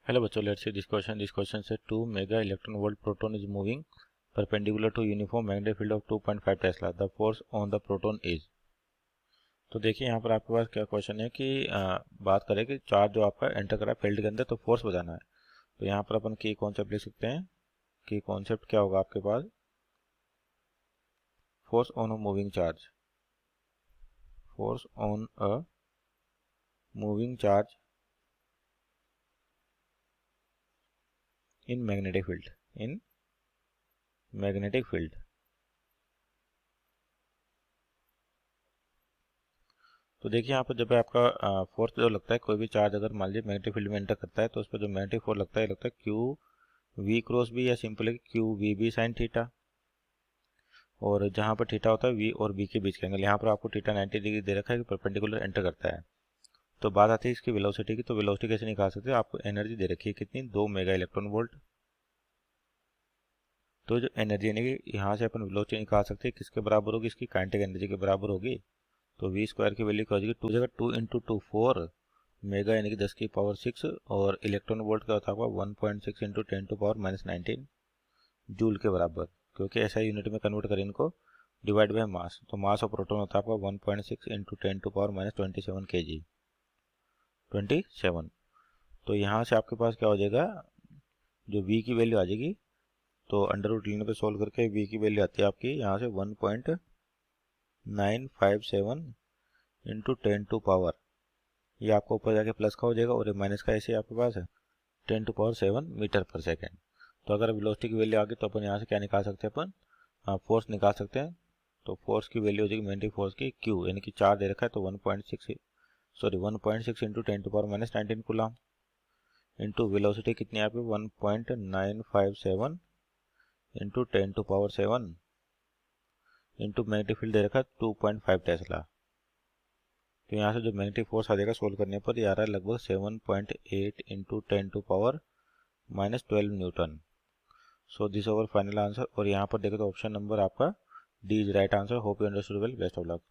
Hello बच्चों, let's see this question. This question says 2 mega electron volt proton is moving perpendicular to uniform magnetic field of 2.5 Tesla. The force on the proton is. तो देखिए यहाँ पर आपके पास क्या question है कि बात करें कि चार्ज जो आपका एंटर करा फील्ड के अंदर तो फोर्स बताना है। तो यहाँ पर अपन की कॉन्सेप्ट लिख सकते हैं कि कॉन्सेप्ट क्या होगा आपके पास, force on a moving charge, force on a moving charge in magnetic field, in magnetic field. तो देखिए यहाँ पर जब आपका फोर्स जो लगता है, कोई भी चार्ज अगर मान लीजिए मैग्नेटिक फील्ड में एंटर करता है तो उस पर जो मैग्नेटिक फोर्स लगता है क्यू वी क्रॉस बी, या सिंपल है Q V B sine theta. और जहाँ पर थीटा होता है वी और बी के बीच का एंगल, यहाँ पर आपको थीटा 90 डिग्री दे रखा है कि परपेंडिकुलर एंटर करता है। तो बात आती है इसकी वेलोसिटी की। तो वेलोसिटी कैसे निकाल सकते हैं, आपको एनर्जी दे रखी है कितनी, 2 मेगा इलेक्ट्रॉन वोल्ट। तो जो एनर्जी यानी कि यहाँ से अपन वेलोसिटी निकाल सकते हैं किसके बराबर होगी, इसकी काइनेटिक एनर्जी के बराबर होगी। तो वी स्क्वायर की वैल्यू क्या हो जाएगी, 2 जगह 2 इंटू 2 4 मेगा यानी कि 10 की पावर 6, और इलेक्ट्रॉन वोल्ट का होता होगा 1.6 इंटू 10 टू पावर -19 जूल के बराबर। क्योंकि ऐसा यूनिट में कन्वर्ट करें इनको, डिवाइड बाय मास, तो मास ऑफ प्रोटॉन होता है आपका 1.6 इंटू 10 टू पावर -27 kg, 27। तो यहाँ से आपके पास क्या हो जाएगा, जो v की वैल्यू आ जाएगी, तो अंडर रूट लेने पे सोल्व करके v की वैल्यू आती है आपकी यहाँ से 1.957 इंटू 10 टू पावर, ये आपको ऊपर जाके प्लस का हो जाएगा और माइनस का ऐसे आपके पास है 10 टू पावर 7 मीटर पर सेकेंड। तो अगर वेलोसिटी की वैल्यू आ गई तो अपन यहाँ से क्या निकाल सकते हैं, अपन फोर्स निकाल सकते हैं। तो फोर्स की वैल्यू हो जाएगी मैग्नेटिक फोर्स की क्यू, यानी कि चार्ज दे रखा है तो 1.6 into 10 to power -19 coulomb, into velocity कितनी है आपकी 1.957 into 10 to power 7 into magnetic field दे रखा है 2.5 टेस्ला। तो यहाँ से जो मैग्नेटिक फोर्स आ जाएगा सोल्व करने पर ये आ रहा है लगभग 7.8 into 10 to power -12 newton. So this over final answer. और यहाँ पर देखें तो ऑप्शन नंबर आपका D is right answer. Hope you understood well, best of luck.